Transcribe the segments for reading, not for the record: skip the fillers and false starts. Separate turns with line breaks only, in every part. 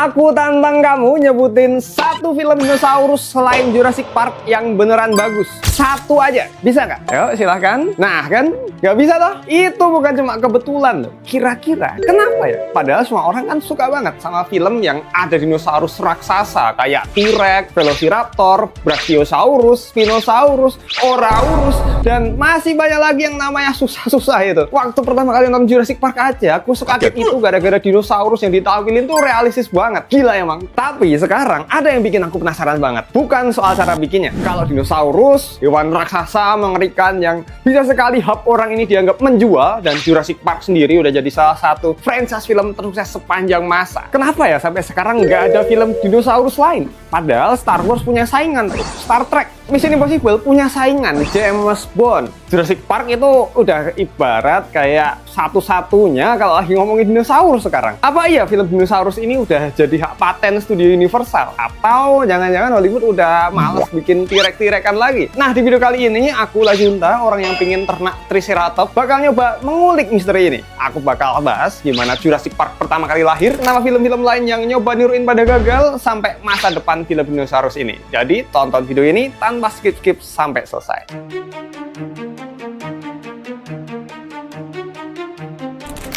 Aku tantang kamu nyebutin satu film dinosaurus selain Jurassic Park yang beneran bagus. Satu aja, bisa nggak? Ayo silahkan. Nah kan, nggak bisa toh? Itu bukan cuma kebetulan loh. Kira-kira kenapa ya? Padahal semua orang kan suka banget sama film yang ada dinosaurus raksasa kayak T-Rex, Velociraptor, Brachiosaurus, Spinosaurus, Oraurus, dan masih banyak lagi yang namanya susah-susah itu. Waktu pertama kali nonton Jurassic Park aja, aku sekaget itu gara-gara dinosaurus yang ditampilin tuh realistis banget. Gila emang. Tapi sekarang ada yang bikin aku penasaran banget. Bukan soal cara bikinnya. Kalau dinosaurus, hewan raksasa mengerikan yang bisa sekali hype orang ini dianggap menjual, dan Jurassic Park sendiri udah jadi salah satu franchise film tersukses sepanjang masa. Kenapa ya sampai sekarang nggak ada film dinosaurus lain? Padahal Star Wars punya saingan, Star Trek, Mission Impossible punya saingan, James Bond. Jurassic Park itu udah ibarat kayak satu-satunya kalau lagi ngomongin dinosaurus sekarang. Apa iya film dinosaurus ini udah jadi hak paten studio Universal? Atau jangan-jangan Hollywood udah males bikin T-Rex-T-Rexan lagi? Nah, di video kali ini aku Lajunta, orang yang pingin ternak Triceratops, bakal nyoba mengulik misteri ini. Aku bakal bahas gimana Jurassic Park pertama kali lahir, nama film-film lain yang nyoba niruin pada gagal, sampai masa depan film dinosaurus ini. Jadi tonton video ini tanpa skip-skip sampai selesai.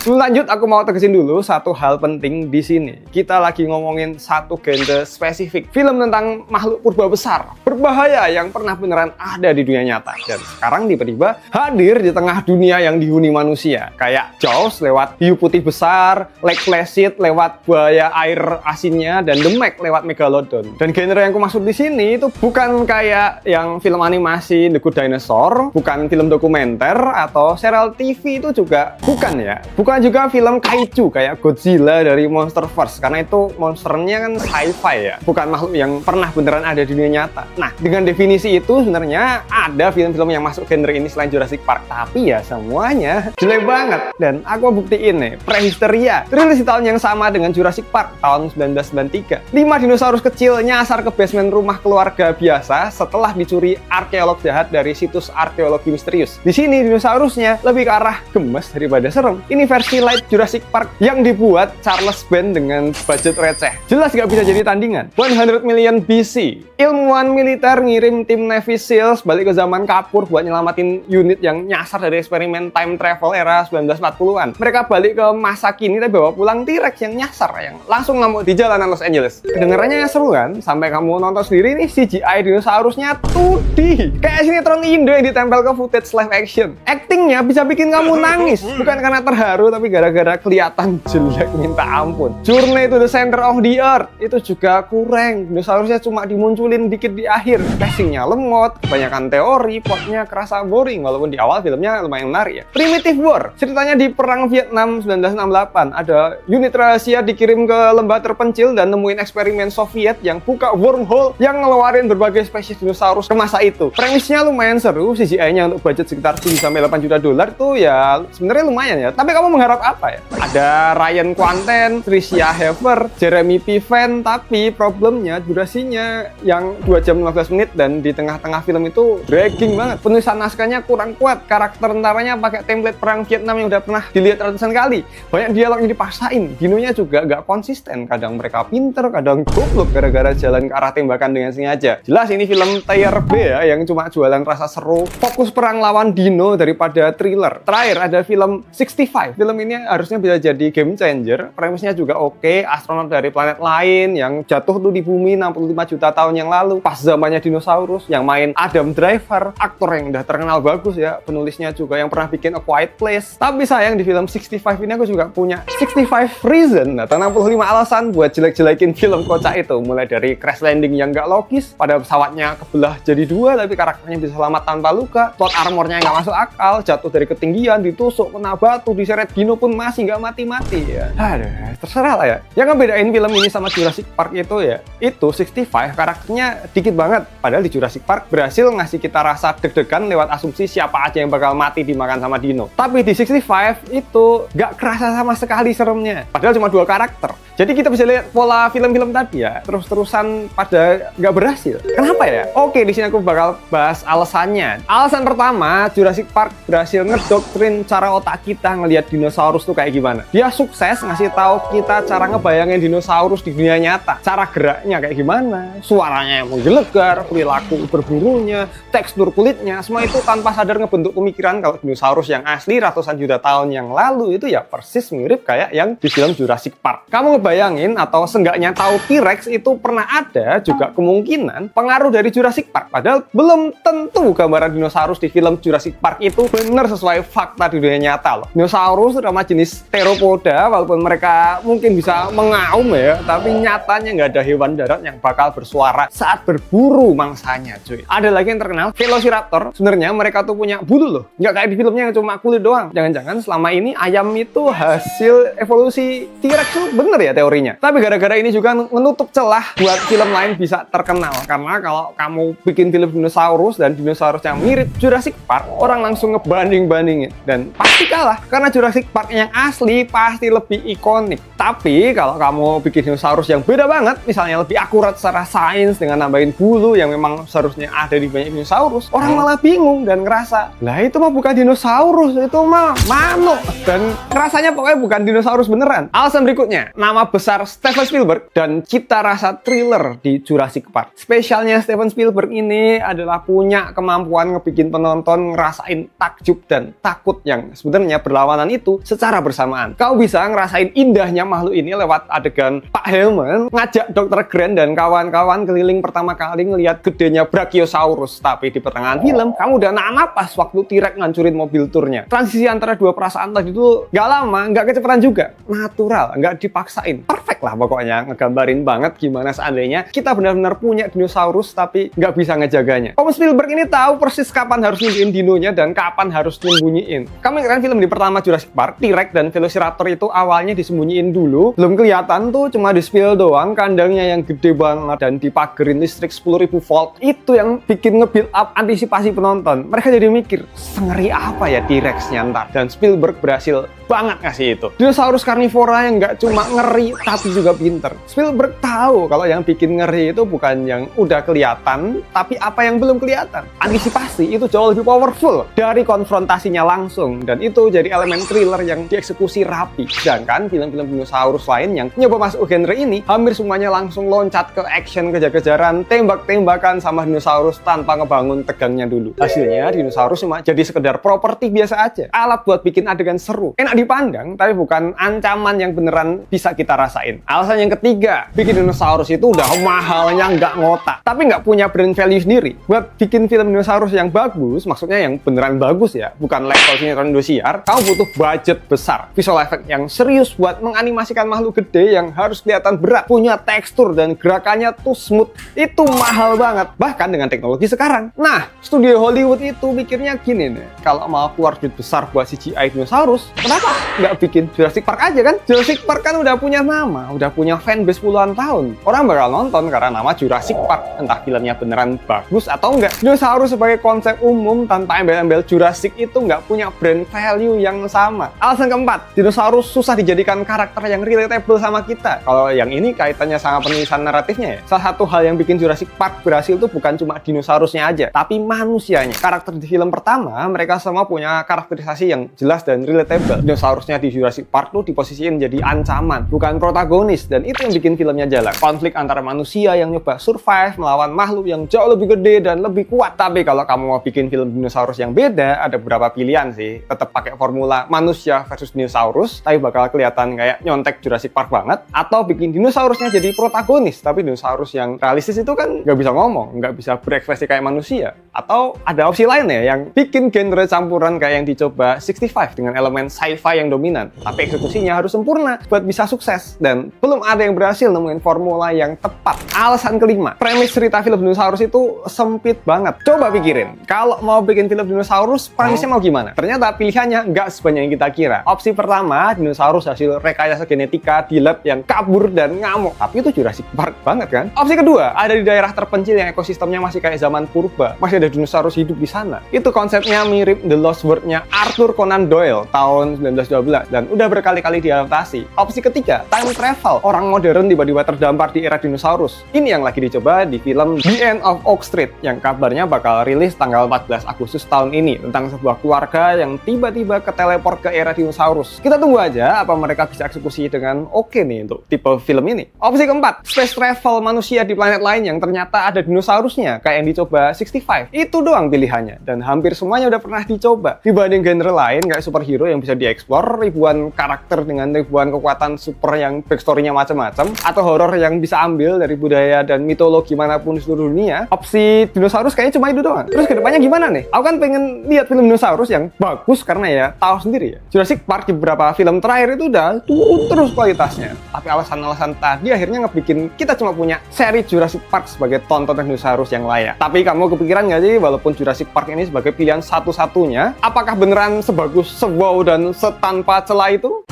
Sebelum lanjut, aku mau tegesin dulu satu hal penting di sini. Kita lagi ngomongin satu genre spesifik, film tentang makhluk purba besar, berbahaya yang pernah beneran ada di dunia nyata. Dan sekarang tiba-tiba hadir di tengah dunia yang dihuni manusia. Kayak Jaws lewat hiu putih besar, Lake Placid lewat buaya air asinnya, dan The Meg lewat Megalodon. Dan genre yang aku maksud di sini itu bukan kayak yang film animasi The Good Dinosaur, bukan film dokumenter atau serial TV, itu juga bukan ya. Bukan juga film kaiju kayak Godzilla dari Monsterverse, karena itu monsternya kan sci-fi ya, bukan makhluk yang pernah beneran ada di dunia nyata. Nah, dengan definisi itu sebenarnya ada film-film yang masuk genre ini selain Jurassic Park, tapi ya semuanya jelek banget. Dan aku buktiin nih, Prehisteria rilis di tahun yang sama dengan Jurassic Park, tahun 1993. 5 dinosaurus kecil nyasar ke basement rumah keluarga biasa setelah dicuri arkeolog jahat dari situs arkeologi misterius. Di sini dinosaurusnya lebih ke arah gemes daripada serem. Ini versi light Jurassic Park yang dibuat Charles Band dengan budget receh. Jelas gak bisa jadi tandingan. 100 million BC, ilmuwan militer ngirim tim Navy SEALs balik ke zaman kapur buat nyelamatin unit yang nyasar dari eksperimen time travel era 1940-an. Mereka balik ke masa kini tapi bawa pulang T-Rex yang nyasar, yang langsung ngamuk di jalanan Los Angeles. Kedengarannya seru kan? Sampai kamu nonton sendiri nih, CGI dinosaurusnya 2D. Kayak sinetron Indo yang ditempel ke footage live action. Actingnya bisa bikin kamu nangis, bukan karena terharu, tapi gara-gara kelihatan jelek minta ampun. Journey to the Center of the Earth itu juga kurang. Dinosaurusnya cuma dimunculin dikit di akhir. Pacingnya lemot, kebanyakan teori, plotnya kerasa boring, walaupun di awal filmnya lumayan menarik ya. Primitive War, ceritanya di Perang Vietnam 1968. Ada unit rahasia dikirim ke lembah terpencil dan nemuin eksperimen Soviet yang buka wormhole yang ngeluarin berbagai spesies dinosaurus ke masa itu. Premisnya lumayan seru, CGI-nya untuk budget sekitar 7-8 juta dolar tuh ya sebenarnya lumayan ya. Tapi kamu mengharap apa ya? Ada Ryan Kwanten, Tricia Helfer, Jeremy Piven, tapi problemnya durasinya yang 2 jam 15 menit dan di tengah-tengah film itu dragging banget. Penulisan naskahnya kurang kuat, karakter tentaranya pakai template perang Vietnam yang udah pernah dilihat ratusan kali. Banyak dialog yang dipaksain, dinonya juga gak konsisten. Kadang mereka pinter, kadang goblok gara-gara jalan ke arah tembakan dengan sengaja. Jelas ini film tier B ya, yang cuma jualan rasa seru, fokus perang lawan dino daripada thriller. Terakhir ada film 65. Film ini harusnya bisa jadi game changer. Premisnya juga oke, astronot dari planet lain yang jatuh tuh di bumi 65 juta tahun yang lalu, pas zamannya dinosaurus. Yang main Adam Driver, aktor yang udah terkenal bagus ya, penulisnya juga yang pernah bikin A Quiet Place. Tapi sayang di film 65 ini aku juga punya 65 reason atau 65 alasan buat jelek-jelekin film kocak itu. Mulai dari crash landing yang gak logis, pada pesawatnya kebelah jadi 2 tapi karakternya bisa selamat tanpa luka, plot armornya gak masuk akal, jatuh dari ketinggian, ditusuk, kena batu, diseret dino pun masih nggak mati-mati ya. Aduh, terserah lah ya. Yang ngebedain film ini sama Jurassic Park itu ya, itu 65 karakternya dikit banget. Padahal di Jurassic Park berhasil ngasih kita rasa deg-degan lewat asumsi siapa aja yang bakal mati dimakan sama dino. Tapi di 65 itu nggak kerasa sama sekali seremnya. Padahal cuma 2 karakter. Jadi kita bisa lihat pola film-film tadi ya, terus-terusan pada nggak berhasil. Kenapa ya? Oke, di sini aku bakal bahas alasannya. Alasan pertama, Jurassic Park berhasil ngedoktrin cara otak kita ngelihat dinosaurus tuh kayak gimana. Dia sukses ngasih tahu kita cara ngebayangin dinosaurus di dunia nyata. Cara geraknya kayak gimana, suaranya yang menggelegar, perilaku berburunya, tekstur kulitnya, semua itu tanpa sadar ngebentuk pemikiran kalau dinosaurus yang asli ratusan juta tahun yang lalu itu ya persis mirip kayak yang di film Jurassic Park. Kamu ngebayangin atau seenggaknya tahu T-Rex itu pernah ada juga kemungkinan pengaruh dari Jurassic Park. Padahal belum tentu gambaran dinosaurus di film Jurassic Park itu benar sesuai fakta di dunia nyata loh. Dinosaurus terutama jenis Theropoda, walaupun mereka mungkin bisa mengaum ya, tapi nyatanya nggak ada hewan darat yang bakal bersuara saat berburu mangsanya cuy. Ada lagi yang terkenal, Velociraptor. Sebenarnya mereka tuh punya bulu loh, nggak kayak di filmnya yang cuma kulit doang. Jangan-jangan selama ini ayam itu hasil evolusi T-Rex itu bener ya teorinya. Tapi gara-gara ini juga menutup celah buat film lain bisa terkenal. Karena kalau kamu bikin film dinosaurus dan dinosaurusnya mirip Jurassic Park, orang langsung ngebanding-bandingin. Dan pasti kalah, karena Jurassic Park yang asli pasti lebih ikonik. Tapi kalau kamu bikin dinosaurus yang beda banget, misalnya lebih akurat secara sains dengan nambahin bulu yang memang seharusnya ada di banyak dinosaurus, orang malah bingung dan ngerasa, lah itu mah bukan dinosaurus, itu mah manuk. Dan rasanya pokoknya bukan dinosaurus beneran. Alasan berikutnya, nama besar Steven Spielberg dan cita rasa thriller di Jurassic Park. Spesialnya Steven Spielberg ini adalah punya kemampuan ngebikin penonton ngerasain takjub dan takut yang sebenarnya berlawanan itu secara bersamaan. Kau bisa ngerasain indahnya makhluk ini lewat adegan Pak Helman ngajak Dr. Grant dan kawan-kawan keliling pertama kali ngelihat gedenya Brachiosaurus. Tapi di pertengahan film, kamu udah napas waktu T-Rex ngancurin mobil turnya. Transisi antara dua perasaan tadi itu gak lama, gak kecepatan juga. Natural, gak dipaksain. Perfect lah pokoknya, ngegambarin banget gimana seandainya kita benar-benar punya dinosaurus tapi nggak bisa ngejaganya. Om Spielberg ini tahu persis kapan harus nyembunyiin dinonya dan kapan harus nyembunyiin. Kamu ingat kan film di pertama Jurassic Park, T-Rex dan Velociraptor itu awalnya disembunyiin dulu, belum kelihatan tuh, cuma di spill doang, kandangnya yang gede banget dan dipagerin listrik 10.000 volt. Itu yang bikin nge-build up antisipasi penonton. Mereka jadi mikir, sengeri apa ya T-Rex-nya ntar? Dan Spielberg berhasil banget ngasih itu. Dinosaurus karnivora yang nggak cuma ngeri tapi juga pinter. Spielberg tahu kalau yang bikin ngeri itu bukan yang udah kelihatan, tapi apa yang belum kelihatan. Antisipasi itu jauh lebih powerful dari konfrontasinya langsung, dan itu jadi elemen thriller yang dieksekusi rapi. Sedangkan film-film dinosaurus lain yang nyoba masuk genre ini hampir semuanya langsung loncat ke action, kejar-kejaran, tembak-tembakan sama dinosaurus tanpa ngebangun tegangnya dulu. Hasilnya dinosaurus cuma jadi sekedar properti biasa aja, alat buat bikin adegan seru, enak dipandang, tapi bukan ancaman yang beneran bisa kita rasain. Alasan yang ketiga, bikin dinosaurus itu udah mahalnya nggak ngotak, tapi nggak punya brand value sendiri. Buat bikin film dinosaurus yang bagus, maksudnya yang beneran bagus ya, bukan level sinetron Indosiar, kamu butuh budget besar, visual effect yang serius buat menganimasikan makhluk gede yang harus kelihatan berat, punya tekstur dan gerakannya tuh smooth. Itu mahal banget, bahkan dengan teknologi sekarang. Nah, studio Hollywood itu mikirnya gini nih, kalau mau keluar duit besar buat CGI dinosaurus, kenapa nggak bikin Jurassic Park aja kan? Jurassic Park kan udah punya nama, udah punya fanbase puluhan tahun. Orang bakal nonton karena nama Jurassic Park, entah filmnya beneran bagus atau enggak. Dinosaurus sebagai konsep umum tanpa embel-embel Jurassic itu nggak punya brand value yang sama. Alasan keempat, dinosaurus susah dijadikan karakter yang relatable sama kita. Kalau yang ini kaitannya sama penulisan naratifnya ya. Salah satu hal yang bikin Jurassic Park berhasil itu bukan cuma dinosaurusnya aja, tapi manusianya. Karakter di film pertama, mereka semua punya karakterisasi yang jelas dan relatable. Dinosaurusnya di Jurassic Park tuh diposisiin jadi ancaman, bukan protagonis, dan itu yang bikin filmnya jalan. Konflik antara manusia yang nyoba survive melawan makhluk yang jauh lebih gede dan lebih kuat. Tapi kalau kamu mau bikin film dinosaurus yang beda, ada beberapa pilihan sih. Tetap pakai formula manusia versus dinosaurus, tapi bakal kelihatan kayak nyontek Jurassic Park banget. Atau bikin dinosaurusnya jadi protagonis, tapi dinosaurus yang realistis itu kan nggak bisa ngomong, nggak bisa berekspresi kayak manusia. Atau ada opsi lain ya, yang bikin genre campuran kayak yang dicoba 65 dengan elemen sci-fi yang dominan, tapi eksekusinya harus sempurna buat bisa sukses, dan belum ada yang berhasil nemuin formula yang tepat. Alasan kelima, premis cerita film dinosaurus itu sempit banget. Coba pikirin, kalau mau bikin film dinosaurus, premisnya mau gimana? Ternyata pilihannya nggak sebanyak yang kita kira. Opsi pertama, dinosaurus hasil rekayasa genetika di lab yang kabur dan ngamuk, tapi itu Jurassic Park banget kan? Opsi kedua, ada di daerah terpencil yang ekosistemnya masih kayak zaman purba, masih ada dinosaurus hidup di sana. Itu konsepnya mirip The Lost World-nya Arthur Conan Doyle tahun 1912 dan udah berkali-kali diadaptasi. Opsi ketiga, time travel. Orang modern tiba-tiba terdampar di era dinosaurus. Ini yang lagi dicoba di film The End of Oak Street yang kabarnya bakal rilis tanggal 14 Agustus tahun ini tentang sebuah keluarga yang tiba-tiba keteleport ke era dinosaurus. Kita tunggu aja apa mereka bisa eksekusi dengan oke nih untuk tipe film ini. Opsi keempat, space travel manusia di planet lain yang ternyata ada dinosaurusnya kayak yang dicoba 65. Itu doang pilihannya dan hampir semuanya udah pernah dicoba. Dibanding genre lain kayak superhero yang bisa dieksplor, ribuan karakter dengan ribuan kekuatan super yang backstory-nya macam-macam, atau horor yang bisa ambil dari budaya dan mitologi manapun di seluruh dunia, opsi dinosaurus kayaknya cuma itu doang. Terus kedepannya gimana nih? Aku kan pengen lihat film dinosaurus yang bagus karena ya tahu sendiri ya, Jurassic Park di beberapa film terakhir itu udah turun terus kualitasnya. Tapi alasan-alasan tadi akhirnya ngebikin kita cuma punya seri Jurassic Park sebagai tontonan dinosaurus yang layak. Tapi kamu kepikiran nggak sih, walaupun Jurassic Park ini sebagai pilihan satu-satunya, apakah beneran sebagus, sewow, dan setanpa celah itu?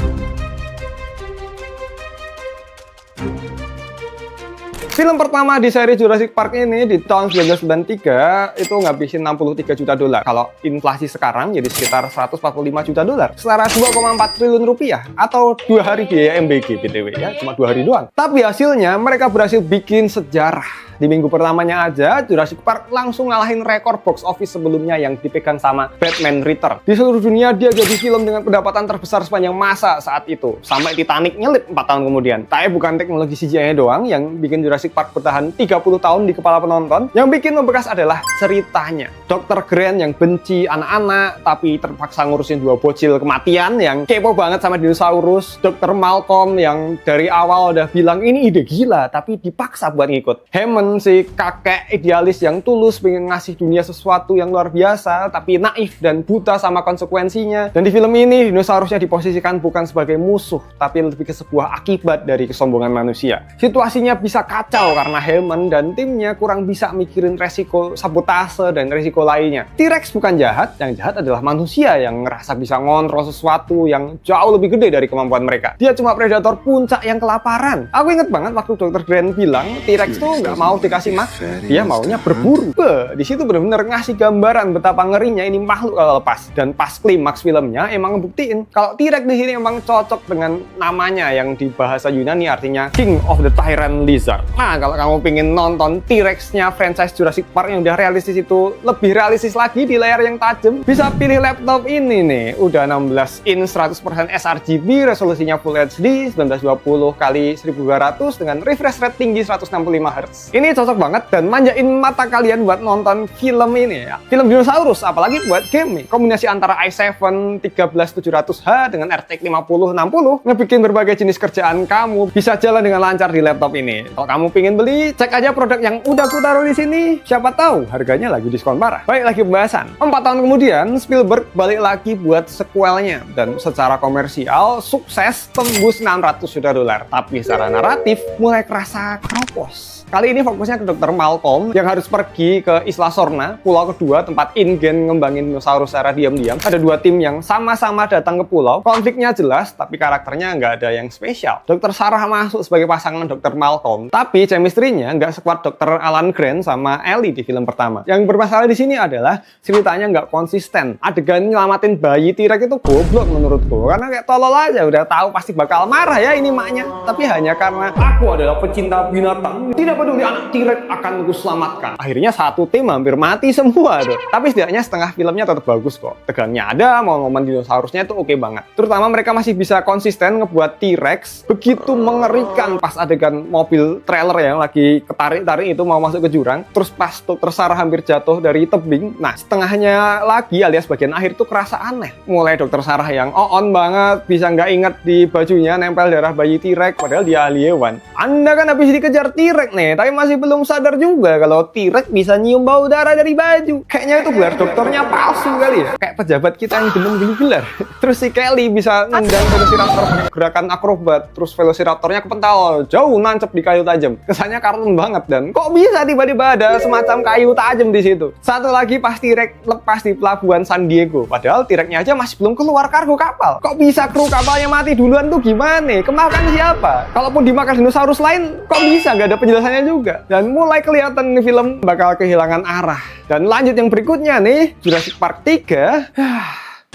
Film pertama di seri Jurassic Park ini di tahun 1993 itu ngabisin 63 juta dolar. Kalau inflasi sekarang jadi sekitar 145 juta dolar. Setara 2,4 triliun rupiah atau 2 hari biaya MBG BTW ya, cuma 2 hari doang. Tapi hasilnya mereka berhasil bikin sejarah. Di minggu pertamanya aja, Jurassic Park langsung ngalahin rekor box office sebelumnya yang dipegang sama Batman Return. Di seluruh dunia, dia jadi film dengan pendapatan terbesar sepanjang masa saat itu. Sampai Titanic nyelip 4 tahun kemudian. Tapi bukan teknologi CGI-nya doang yang bikin Jurassic Park bertahan 30 tahun di kepala penonton. Yang bikin membekas adalah ceritanya. Dr. Grant yang benci anak-anak, tapi terpaksa ngurusin 2 bocil kematian yang kepo banget sama dinosaurus. Dr. Malcolm yang dari awal udah bilang ini ide gila, tapi dipaksa buat ngikut. Hammond, si kakek idealis yang tulus pengen ngasih dunia sesuatu yang luar biasa tapi naif dan buta sama konsekuensinya. Dan di film ini dinosaurusnya diposisikan bukan sebagai musuh tapi lebih ke sebuah akibat dari kesombongan manusia. Situasinya bisa kacau karena Hammond dan timnya kurang bisa mikirin resiko sabotase dan resiko lainnya. T-Rex bukan jahat, yang jahat adalah manusia yang ngerasa bisa ngontrol sesuatu yang jauh lebih gede dari kemampuan mereka. Dia cuma predator puncak yang kelaparan. Aku inget banget waktu Dr. Grant bilang T-Rex tuh nggak mau dikasih makan, dia maunya berburu. Di situ benar-benar ngasih gambaran betapa ngerinya ini makhluk kalau lepas. Dan pas klimaks filmnya emang ngebuktiin kalau T-Rex di sini emang cocok dengan namanya yang di bahasa Yunani artinya King of the Tyrant Lizard. Nah, kalau kamu pengen nonton T-Rex-nya franchise Jurassic Park yang udah realistis itu lebih realistis lagi di layar yang tajam, bisa pilih laptop ini nih. Udah 16 inch 100% sRGB, resolusinya Full HD 1920x1200 dengan refresh rate tinggi 165 Hz. Ini cocok banget dan manjain mata kalian buat nonton film ini ya. Film dinosaurus, apalagi buat game nih. Kombinasi antara i7 13700H dengan RTX 5060 ngebikin berbagai jenis kerjaan kamu bisa jalan dengan lancar di laptop ini. Kalau kamu pengen beli, cek aja produk yang udah aku taruh di sini. Siapa tahu harganya lagi diskon parah. Baik, lagi pembahasan. 4 tahun kemudian, Spielberg balik lagi buat sequelnya dan secara komersial sukses tembus 600 juta dolar. Tapi secara naratif mulai kerasa keropos. Kali ini fokusnya ke Dr. Malcolm yang harus pergi ke Isla Sorna, pulau kedua tempat InGen ngembangin dinosaurus secara diam-diam. Ada 2 tim yang sama-sama datang ke pulau. Konfliknya jelas, tapi karakternya nggak ada yang spesial. Dr. Sarah masuk sebagai pasangan Dr. Malcolm, tapi chemistry-nya nggak sekuat Dr. Alan Grant sama Ellie di film pertama. Yang bermasalah di sini adalah ceritanya nggak konsisten. Adegan nyelamatin bayi T-Rex itu goblok menurutku, karena kayak tolol aja, udah tahu pasti bakal marah ya ini maknya. Tapi hanya karena aku adalah pecinta binatang, tidak peduli anak T-Rex akan aku selamatkan. Akhirnya satu tim hampir mati semua tuh. Tapi setidaknya setengah filmnya tetap bagus kok. Tegangnya ada, momen dinosaurusnya itu oke banget. Terutama mereka masih bisa konsisten ngebuat T-Rex begitu mengerikan pas adegan mobil trailer yang lagi ketarik-tarik itu mau masuk ke jurang. Terus pas Dr. Sarah hampir jatuh dari tebing. Nah, setengahnya lagi alias bagian akhir itu kerasa aneh. Mulai Dr. Sarah yang on banget, bisa nggak inget di bajunya nempel darah bayi T-Rex padahal dia ahli hewan. Anda kan habis dikejar T-Rex nih, tapi masih belum sadar juga kalau T-Rex bisa nyium bau darah dari baju. Kayaknya itu gelar dokternya palsu kali ya. Kayak pejabat kita yang demen gini gelar. Terus si Kelly bisa nendang Velociraptor pakai gerakan akrobat. Terus Velociraptornya kepental jauh nancep di kayu tajam. Kesannya kartun banget dan kok bisa tiba-tiba ada semacam kayu tajam di situ. Satu lagi pas T-Rex lepas di pelabuhan San Diego. Padahal T-Rex-nya aja masih belum keluar kargo kapal. Kok bisa kru kapalnya mati duluan tuh gimana? Kemakan siapa? Kalaupun dimakan dinosaurus lain, kok bisa? Nggak ada penjelasannya juga. Dan mulai kelihatan nih film bakal kehilangan arah. Dan lanjut yang berikutnya nih, Jurassic Park 3.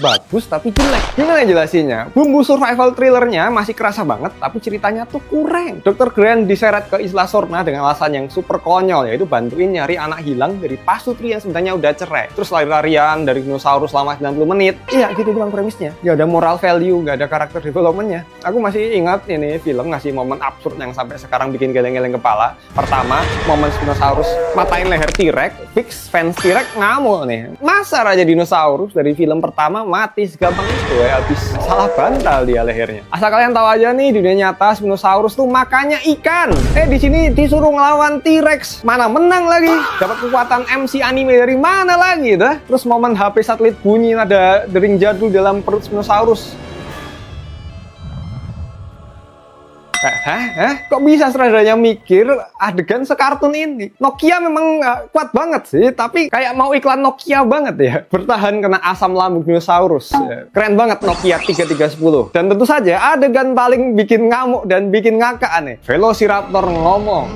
bagus tapi jelek. Gimana jelasinnya? Bumbu survival thrillernya masih kerasa banget, tapi ceritanya tuh kurang. Dr. Grant diseret ke Isla Sorna dengan alasan yang super konyol, yaitu bantuin nyari anak hilang dari pasutri yang sebenarnya udah cerai. Terus lari-larian dari dinosaurus selama 90 menit. Iya, gitu doang premisnya. Gak ada moral value, gak ada karakter developmentnya. Aku masih ingat ini film ngasih momen absurd yang sampai sekarang bikin geleng-geleng kepala. Pertama, momen dinosaurus matain leher T-Rex, fix fans T-Rex ngamuk nih. Masa raja dinosaurus dari film pertama mati segampang itu ya, habis salah bantal dia lehernya. Asal kalian tahu aja nih, di dunia nyata Spinosaurus tuh makannya ikan. Di sini disuruh ngelawan T-Rex, mana menang lagi? Dapat kekuatan MC anime dari mana lagi dah? Terus momen HP satelit bunyi ada dering jadul dalam perut Spinosaurus. Kok bisa sutradaranya mikir adegan sekartun ini? Nokia memang kuat banget sih, tapi kayak mau iklan Nokia banget ya. Bertahan kena asam lambung dinosaurus. Keren banget Nokia 3310. Dan tentu saja adegan paling bikin ngamuk dan bikin ngakak aneh. Velociraptor ngomong.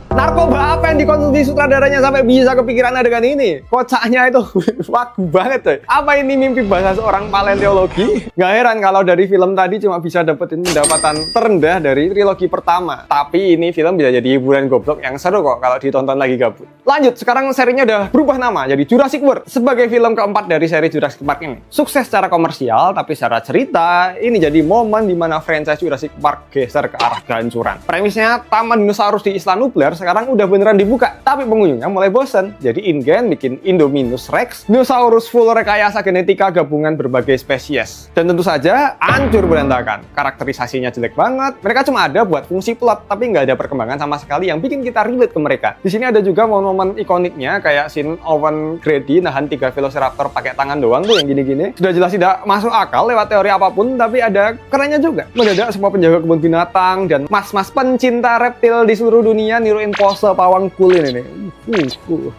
Narkoba apa yang dikonsumsi sutradaranya sampai bisa kepikiran adegan ini? Kocaknya itu wagu banget coy. Apa ini mimpi bahasa seorang paleontologi? Gak heran kalau dari film tadi cuma bisa dapetin pendapatan terendah dari trilogi pertama. Tapi ini film bisa jadi hiburan goblok yang seru kok kalau ditonton lagi gabut. Lanjut, sekarang serinya udah berubah nama jadi Jurassic World sebagai film keempat dari seri Jurassic Park ini. Sukses secara komersial, tapi secara cerita ini jadi momen dimana franchise Jurassic Park geser ke arah kehancuran. Premisnya taman dinosaurus di Isla Nublar sekarang udah beneran dibuka, tapi pengunjungnya mulai bosen. Jadi InGen bikin Indominus Rex, dinosaurus full rekayasa genetika gabungan berbagai spesies. Dan tentu saja hancur berantakan. Karakterisasinya jelek banget. Mereka cuma ada buat fungsi plot, tapi nggak ada perkembangan sama sekali yang bikin kita relate ke mereka. Di sini ada juga momen-momen ikoniknya kayak scene Owen Grady nahan 3 Velociraptor pakai tangan doang tuh yang gini-gini. Sudah jelas tidak masuk akal lewat teori apapun, tapi ada kerennya juga. Mendadak semua penjaga kebun binatang dan mas-mas pencinta reptil di seluruh dunia niruin pose pawang kulin ini.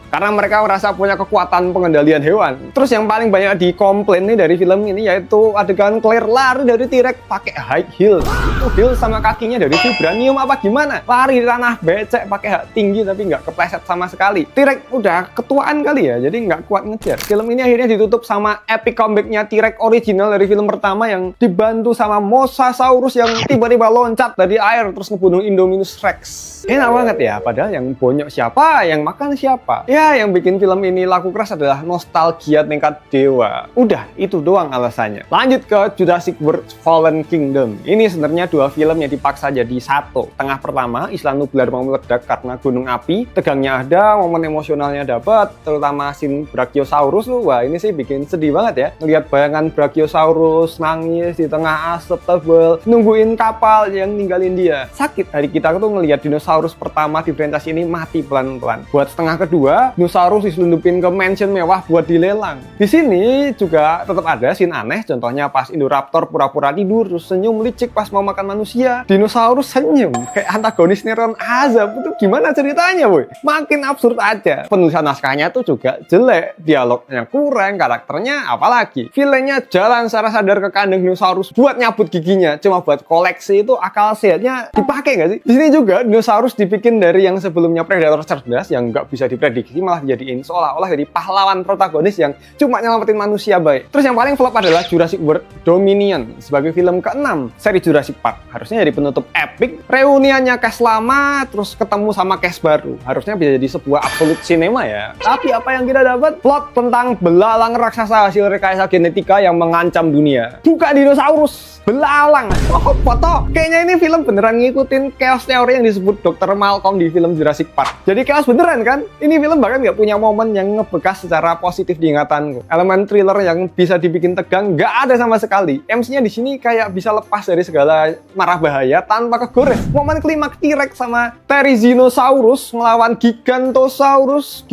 Karena mereka merasa punya kekuatan pengendalian hewan. Terus yang paling banyak dikomplain nih dari film ini yaitu adegan Claire lari dari T-Rex pakai high heels. Itu heels sama kakinya dari vibranium apa gimana? Lari di tanah becek pakai hak tinggi tapi nggak kepleset sama sekali. T-Rex udah ketuaan kali ya, jadi nggak kuat ngejar. Film ini akhirnya ditutup sama epic comeback-nya T-Rex original dari film pertama yang dibantu sama Mosasaurus yang tiba-tiba loncat dari air terus ngebunuh Indominus Rex. Enak banget ya, padahal yang bonyok siapa, yang makan siapa. Ya, yang bikin film ini laku keras adalah nostalgia tingkat dewa. Udah, itu doang alasannya. Lanjut ke Jurassic World Fallen Kingdom. Ini sebenarnya dua film yang dipaksa jadi satu. Tengah pertama, Isla Nublar mau meledak karena gunung api. Tegangnya ada, momen emosionalnya dapat, terutama scene Brachiosaurus. Wah, ini sih bikin sedih banget ya. Ngelihat bayangan Brachiosaurus nangis di tengah asap tebal, nungguin kapal yang ninggalin dia. Sakit hari kita tuh ngelihat dinosaurus pertama di franchise ini mati pelan-pelan. Buat setengah kedua, dinosaurus diselundupin ke mansion mewah buat dilelang. Di sini juga tetap ada scene aneh, contohnya pas Indoraptor pura-pura tidur terus senyum licik pas mau makan manusia. Dinosaurus senyum kayak antagonis Neron Azab. Itu gimana ceritanya, boy? Makin absurd aja. Penulisan naskahnya tuh juga jelek, dialognya kurang, karakternya apalagi. Villainnya jalan secara sadar ke kandang dinosaurus buat nyabut giginya, cuma buat koleksi. Itu akal sehatnya dipakai nggak sih? Di sini juga dinosaurus dibikin dari yang sebelumnya predator cerdas yang nggak bisa diprediksi, malah dijadiin seolah-olah jadi pahlawan protagonis yang cuma nyelamatin manusia baik. Terus yang paling flop adalah Jurassic World Dominion sebagai film ke-6 seri Jurassic Park. Harusnya jadi penutup epic, reuniannya cast lama terus ketemu sama cast baru. Harusnya bisa jadi sebuah absolute cinema ya. Tapi apa yang kita dapat? Plot tentang belalang raksasa hasil rekayasa genetika yang mengancam dunia. Bukan dinosaurus, belalang. Oh, foto. Kayaknya ini film beneran ngikutin chaos teori yang disebut Dr. Malcolm di film Jurassic Park. Jadi chaos beneran kan? Ini film bahkan nggak punya momen yang ngebekas secara positif di ingatanku. Elemen thriller yang bisa dibikin tegang nggak ada sama sekali. MC-nya di sini kayak bisa lepas dari segala marah bahaya tanpa kegores. Momen klimaks T-Rex sama Therizinosaurus ngelawan Giganotosaurus,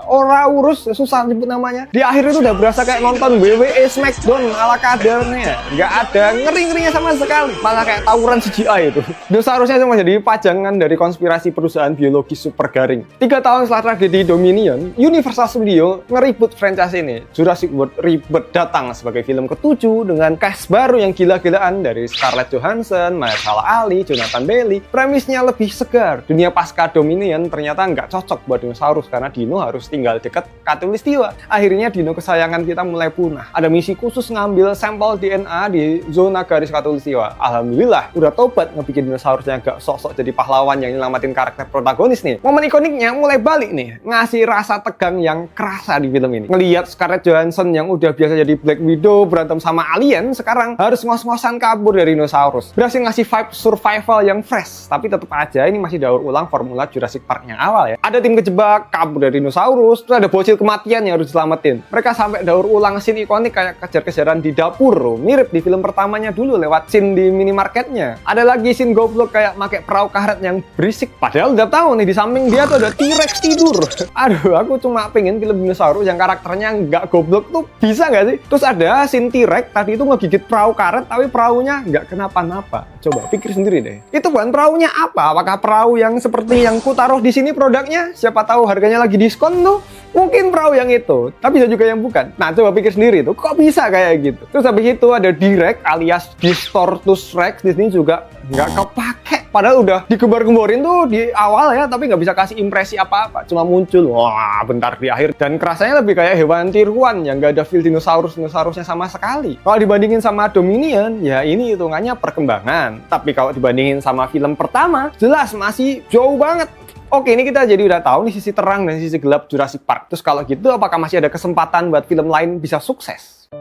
Oraurus, susah nyebut namanya. Di akhir itu udah berasa kayak nonton WWE Smackdown ala kadarnya. Nggak ada ngeri-ngerinya sama sekali. Malah kayak tawuran CGI itu. Dinosaurusnya cuma jadi pajangan dari konspirasi perusahaan biologi super garing. 3 tahun setelah tragedi Dominion, Universal Studios nge-reboot franchise ini. Jurassic World Rebirth datang sebagai film ke-7 dengan cast baru yang gila-gilaan dari Scarlett Johansson, Mahershala Ali, Jonathan Bailey, premisnya lebih segar. Dunia pasca Dominion ternyata nggak cocok buat dinosaurus karena dino harus tinggal deket Khatulistiwa. Akhirnya dino kesayangan kita mulai punah. Ada misi khusus ngambil sampel DNA di zona garis Khatulistiwa. Alhamdulillah, udah tobat ngebikin dinosaurusnya gak sok-sok jadi pahlawan yang nyelamatin karakter protagonis nih. Momen ikoniknya mulai balik nih, ngasih rasa tegang yang kerasa di film ini. Ngelihat Scarlett Johansson yang udah biasa jadi Black Widow berantem sama alien, sekarang harus ngos-ngosan kabur dari dinosaurus. Berhasil ngasih vibe survival yang fresh, tapi tetap aja ini masih daur ulang formula Jurassic Park-nya awal ya. Ada tim kejebak, kabur dari dinosaurus, terus ada bocil kematian yang harus diselamatin. Mereka sampai daur ulang scene ikonik kayak kejar-kejaran di dapur, mirip di film pertamanya dulu lewat scene di minimarketnya. Ada lagi scene goblok kayak pakai perahu karet yang berisik, padahal udah tahu nih di samping dia tuh ada T-Rex tidur. Aduh, aku cuma pengen film dinosaurus yang karakternya nggak goblok tuh bisa nggak sih? Terus ada scene T-Rex tadi itu ngegigit perahu karet tapi perahunya nggak kenapa-napa. Coba pikir sendiri deh. Itu bukan perahunya apa? Apakah perahu yang seperti yang ku taruh di sini produknya? Siapa tahu harganya lagi diskon tuh. Mungkin perahu yang itu, tapi bisa juga yang bukan. Nah, coba pikir sendiri tuh, kok bisa kayak gitu? Terus habis itu ada T-Rex alias Distortus Rex di sini juga nggak kepake. Padahal udah digembar-gemborin tuh di awal ya, tapi nggak bisa kasih impresi apa-apa. Cuma muncul, wah bentar di akhir. Dan kerasanya lebih kayak hewan tiruan yang nggak ada feel dinosaurusnya sama sekali. Kalau dibandingin sama Dominion, ya ini hitungannya perkembangan. Tapi kalau dibandingin sama film pertama, jelas masih jauh banget. Oke, ini kita jadi udah tahu nih sisi terang dan sisi gelap Jurassic Park. Terus kalau gitu, apakah masih ada kesempatan buat film lain bisa sukses?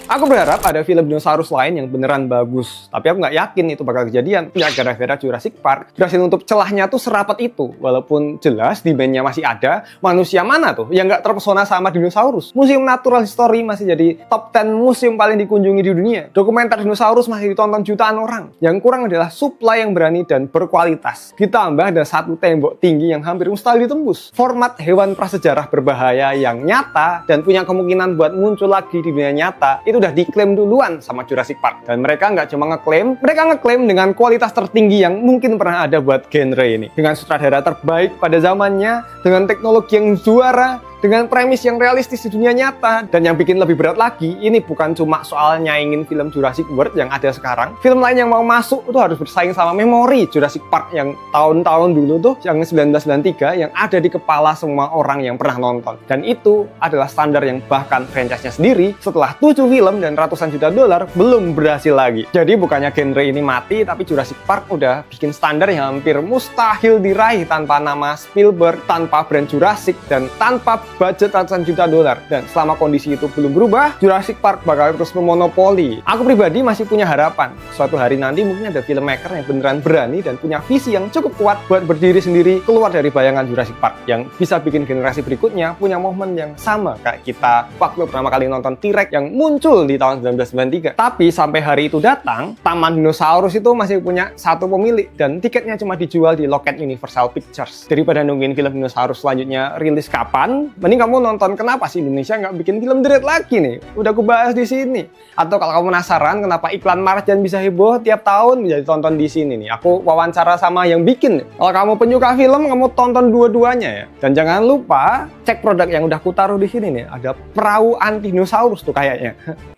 Aku berharap ada film dinosaurus lain yang beneran bagus. Tapi aku nggak yakin itu bakal kejadian. Ya gara-gara Jurassic Park berhasil nutup celahnya tuh serapat itu. Walaupun jelas demand-nya masih ada, manusia mana tuh yang nggak terpesona sama dinosaurus? Museum Natural History masih jadi top 10 museum paling dikunjungi di dunia. Dokumenter dinosaurus masih ditonton jutaan orang. Yang kurang adalah supply yang berani dan berkualitas. Ditambah ada satu tembok tinggi yang hampir mustahil ditembus. Format hewan prasejarah berbahaya yang nyata dan punya kemungkinan buat muncul lagi di dunia nyata itu udah diklaim duluan sama Jurassic Park. Dan mereka nggak cuma ngeklaim, mereka ngeklaim dengan kualitas tertinggi yang mungkin pernah ada buat genre ini. Dengan sutradara terbaik pada zamannya, dengan teknologi yang juara, dengan premis yang realistis di dunia nyata. Dan yang bikin lebih berat lagi, ini bukan cuma soal nyaingin film Jurassic World yang ada sekarang. Film lain yang mau masuk itu harus bersaing sama memori Jurassic Park yang tahun-tahun dulu tuh, yang 1993, yang ada di kepala semua orang yang pernah nonton. Dan itu adalah standar yang bahkan franchise-nya sendiri setelah 7 film dan ratusan juta dolar belum berhasil lagi. Jadi bukannya genre ini mati, tapi Jurassic Park udah bikin standar yang hampir mustahil diraih tanpa nama Spielberg, tanpa brand Jurassic, dan tanpa budget ratusan juta dolar. Dan selama kondisi itu belum berubah, Jurassic Park bakal terus memonopoli. Aku pribadi masih punya harapan suatu hari nanti mungkin ada filmmaker yang beneran berani dan punya visi yang cukup kuat buat berdiri sendiri keluar dari bayangan Jurassic Park, yang bisa bikin generasi berikutnya punya momen yang sama kayak kita waktu pertama kali nonton T-Rex yang muncul di tahun 1993. Tapi sampai hari itu datang, Taman Dinosaurus itu masih punya satu pemilik dan tiketnya cuma dijual di loket Universal Pictures. Daripada nungguin film dinosaurus selanjutnya rilis kapan, mending kamu nonton kenapa sih Indonesia nggak bikin film The Raid lagi nih. Udah aku bahas di sini. Atau kalau kamu penasaran kenapa iklan Marjan bisa heboh tiap tahun, bisa ditonton di sini nih. Aku wawancara sama yang bikin. Kalau kamu penyuka film, kamu tonton dua-duanya ya. Dan jangan lupa cek produk yang udah aku taruh di sini nih. Ada perahu anti dinosaurus tuh kayaknya.